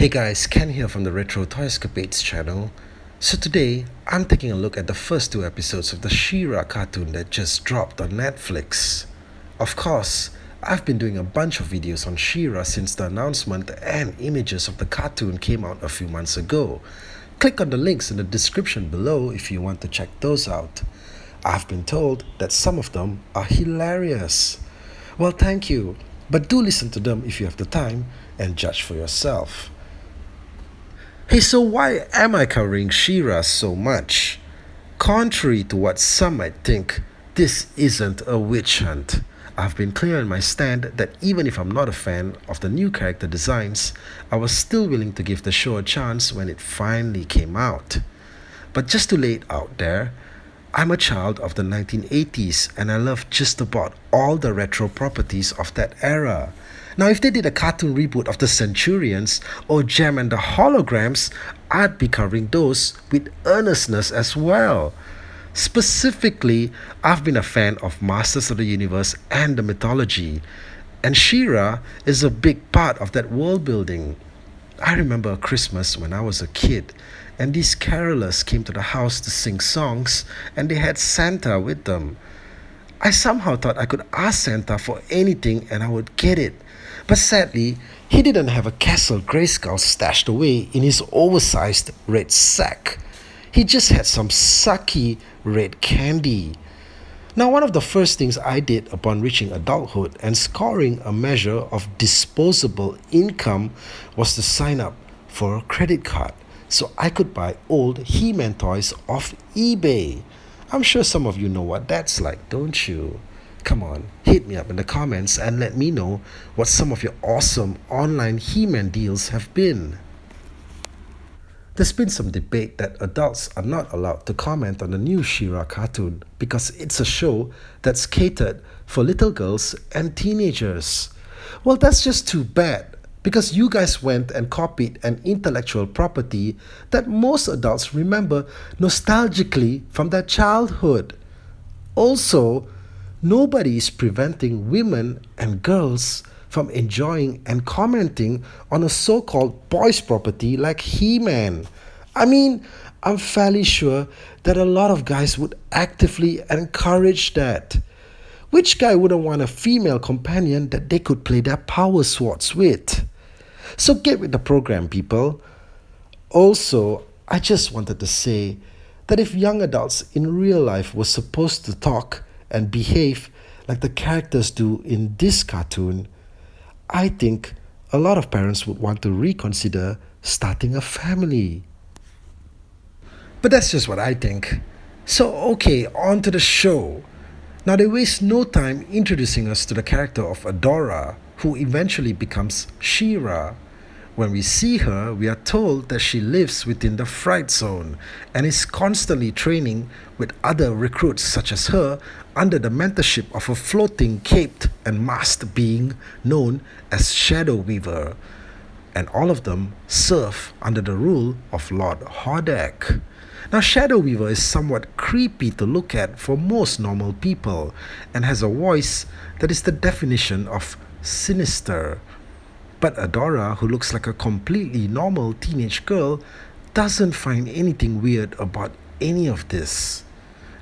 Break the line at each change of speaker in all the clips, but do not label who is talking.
Hey guys, Ken here from the Retro Toyscapades channel. So today, I'm taking a look at the first two episodes of the She-Ra cartoon that just dropped on Netflix. Of course, I've been doing a bunch of videos on She-Ra since the announcement and images of the cartoon came out a few months ago. Click on the links in the description below if you want to check those out. I've been told that some of them are hilarious. Well, thank you, but do listen to them if you have the time and judge for yourself. Hey, so why am I covering She-Ra so much? Contrary to what some might think, this isn't a witch hunt. I've been clear in my stand that even if I'm not a fan of the new character designs, I was still willing to give the show a chance when it finally came out. But just to lay it out there, I'm a child of the 1980s and I love just about all the retro properties of that era. Now, if they did a cartoon reboot of the Centurions or Gem and the Holograms, I'd be covering those with earnestness as well. Specifically, I've been a fan of Masters of the Universe and the mythology, and She-Ra is a big part of that world building. I remember a Christmas when I was a kid, and these carolers came to the house to sing songs, and they had Santa with them. I somehow thought I could ask Santa for anything and I would get it. But sadly, he didn't have a Castle Grayskull stashed away in his oversized red sack. He just had some sucky red candy. Now, one of the first things I did upon reaching adulthood and scoring a measure of disposable income was to sign up for a credit card so I could buy old He-Man toys off eBay. I'm sure some of you know what that's like, don't you? Come on, hit me up in the comments and let me know what some of your awesome online He-Man deals have been. There's been some debate that adults are not allowed to comment on the new She-Ra cartoon because it's a show that's catered for little girls and teenagers. Well, that's just too bad because you guys went and copied an intellectual property that most adults remember nostalgically from their childhood. Also, nobody is preventing women and girls from enjoying and commenting on a so-called boys' property like He-Man. I mean, I'm fairly sure that a lot of guys would actively encourage that. Which guy wouldn't want a female companion that they could play their power swords with? So get with the program, people. Also, I just wanted to say that if young adults in real life were supposed to talk and behave like the characters do in this cartoon, I think a lot of parents would want to reconsider starting a family. But that's just what I think. So okay, on to the show. Now they waste no time introducing us to the character of Adora, who eventually becomes She-Ra. When we see her, we are told that she lives within the Fright Zone and is constantly training with other recruits such as her under the mentorship of a floating, caped and masked being known as Shadow Weaver. And all of them serve under the rule of Lord Hordak. Now, Shadow Weaver is somewhat creepy to look at for most normal people and has a voice that is the definition of sinister. But Adora, who looks like a completely normal teenage girl, doesn't find anything weird about any of this.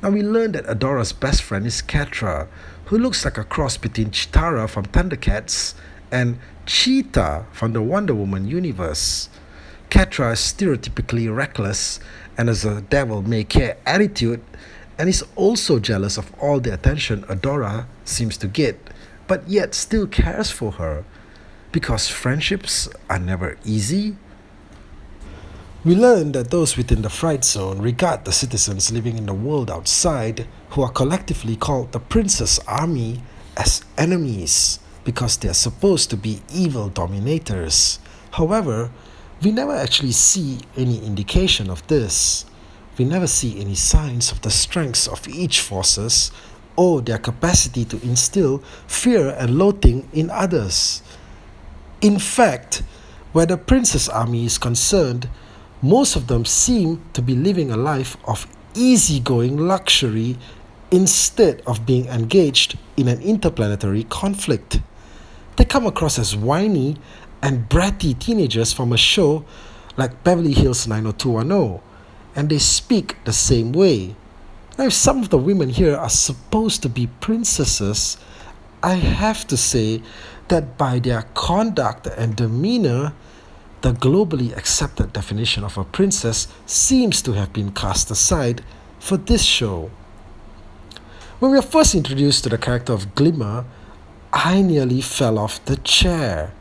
Now we learn that Adora's best friend is Catra, who looks like a cross between Chitara from Thundercats and Cheetah from the Wonder Woman universe. Catra is stereotypically reckless and has a devil-may-care attitude and is also jealous of all the attention Adora seems to get, but yet still cares for her. Because friendships are never easy. We learn that those within the Fright Zone regard the citizens living in the world outside, who are collectively called the Princess Army, as enemies because they are supposed to be evil dominators. However, we never actually see any indication of this. We never see any signs of the strengths of each forces or their capacity to instill fear and loathing in others. In fact, where the Princess Army is concerned, most of them seem to be living a life of easygoing luxury instead of being engaged in an interplanetary conflict. They come across as whiny and bratty teenagers from a show like Beverly Hills 90210, and they speak the same way. Now, if some of the women here are supposed to be princesses, I have to say that by their conduct and demeanor, the globally accepted definition of a princess seems to have been cast aside for this show. When we are first introduced to the character of Glimmer, I nearly fell off the chair.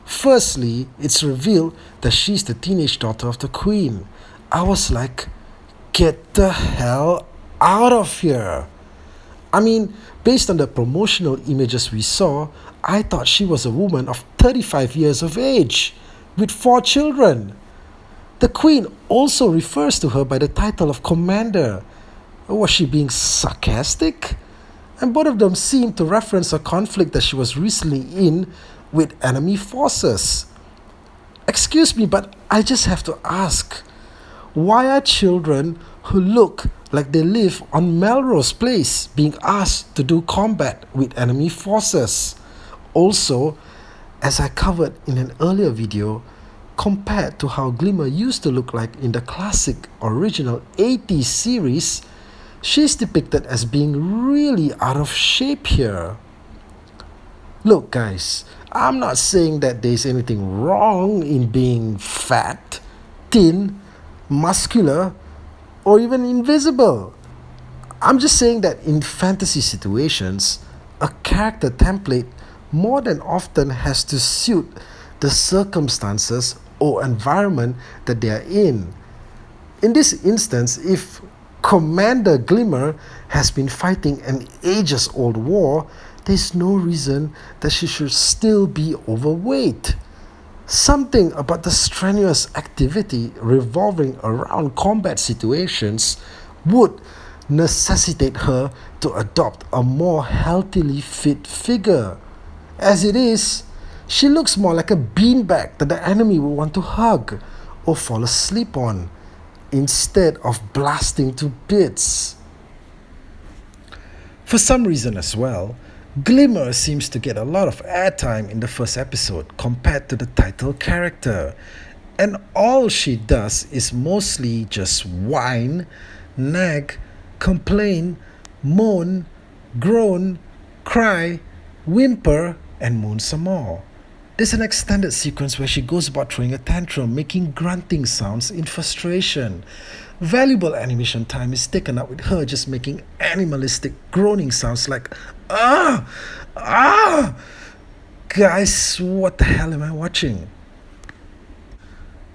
Firstly, it's revealed that she's the teenage daughter of the queen. I was like, get the hell out of here. I mean, based on the promotional images we saw, I thought she was a woman of 35 years of age, with 4 children. The queen also refers to her by the title of commander. Was she being sarcastic? And both of them seem to reference a conflict that she was recently in with enemy forces. Excuse me, but I just have to ask, why are children who look like they live on Melrose Place being asked to do combat with enemy forces? Also, as I covered in an earlier video, compared to how Glimmer used to look like in the classic original 80s series, she's depicted as being really out of shape here. Look guys, I'm not saying that there's anything wrong in being fat, thin, muscular, or even invisible. I'm just saying that in fantasy situations, a character template more than often has to suit the circumstances or environment that they are in. In this instance, if Commander Glimmer has been fighting an ages-old war, there's no reason that she should still be overweight. Something about the strenuous activity revolving around combat situations would necessitate her to adopt a more healthily fit figure. As it is, she looks more like a beanbag that the enemy will want to hug or fall asleep on, instead of blasting to bits. For some reason as well, Glimmer seems to get a lot of airtime in the first episode compared to the title character, and all she does is mostly just whine, nag, complain, moan, groan, cry, whimper, and moan some more. There's an extended sequence where she goes about throwing a tantrum, making grunting sounds in frustration. Valuable animation time is taken up with her just making animalistic groaning sounds like ah, ah. Guys, what the hell am I watching?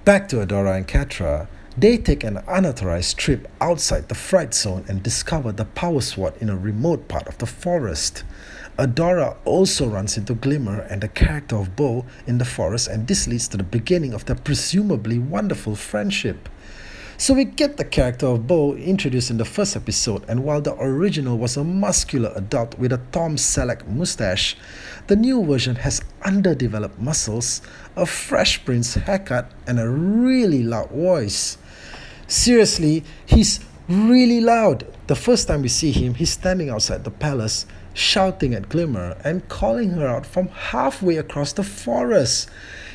Back to Adora and Catra. They take an unauthorized trip outside the fright zone and discover the power sword in a remote part of the forest. Adora also runs into Glimmer and the character of Bo in the forest, and this leads to the beginning of their presumably wonderful friendship. So we get the character of Bo introduced in the first episode, and while the original was a muscular adult with a Tom Selleck mustache, the new version has underdeveloped muscles, a Fresh Prince haircut, and a really loud voice. Seriously, he's really loud. The first time we see him, he's standing outside the palace, shouting at Glimmer and calling her out from halfway across the forest.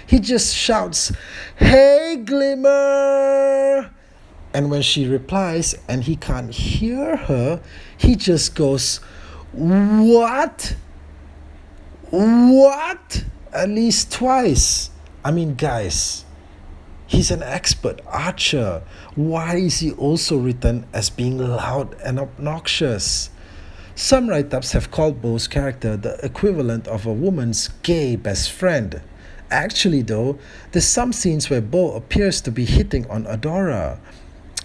He just shouts, "Hey Glimmer!" And when she replies and he can't hear her, he just goes, "What? What?" At least twice. I mean, guys, he's an expert archer. Why is he also written as being loud and obnoxious? Some write-ups have called Bo's character the equivalent of a woman's gay best friend. Actually though, there's some scenes where Bo appears to be hitting on Adora.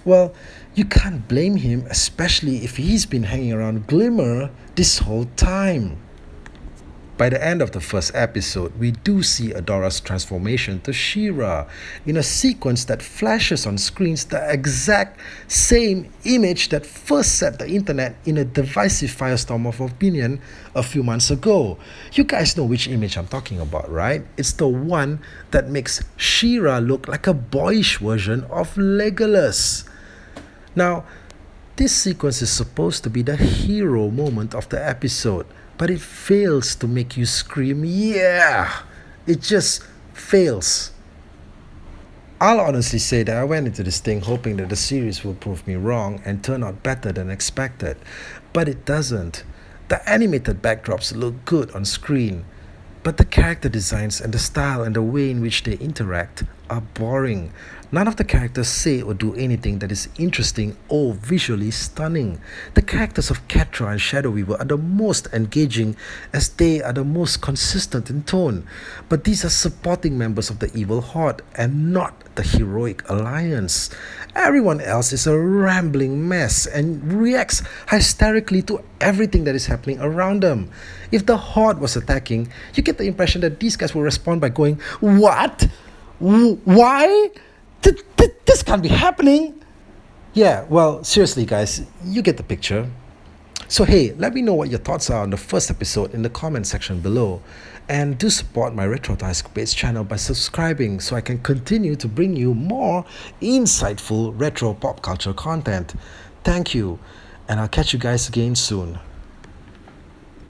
Well, you can't blame him, especially if he's been hanging around Glimmer this whole time. By the end of the first episode, we do see Adora's transformation to She-Ra in a sequence that flashes on screens the exact same image that first set the internet in a divisive firestorm of opinion a few months ago. You guys know which image I'm talking about, right? It's the one that makes She-Ra look like a boyish version of Legolas. Now, this sequence is supposed to be the hero moment of the episode, but it fails to make you scream, yeah! It just fails. I'll honestly say that I went into this thing hoping that the series will prove me wrong and turn out better than expected, but it doesn't. The animated backdrops look good on screen, but the character designs and the style and the way in which they interact are boring. None of the characters say or do anything that is interesting or visually stunning. The characters of Catra and Shadow Weaver are the most engaging as they are the most consistent in tone. But these are supporting members of the evil horde and not the heroic alliance. Everyone else is a rambling mess and reacts hysterically to everything that is happening around them. If the horde was attacking, you get the impression that these guys will respond by going, "What? Why? This can't be happening." Yeah, well, seriously, guys, you get the picture. So, hey, let me know what your thoughts are on the first episode in the comment section below. And do support my Retro Escapades channel by subscribing so I can continue to bring you more insightful retro pop culture content. Thank you, and I'll catch you guys again soon.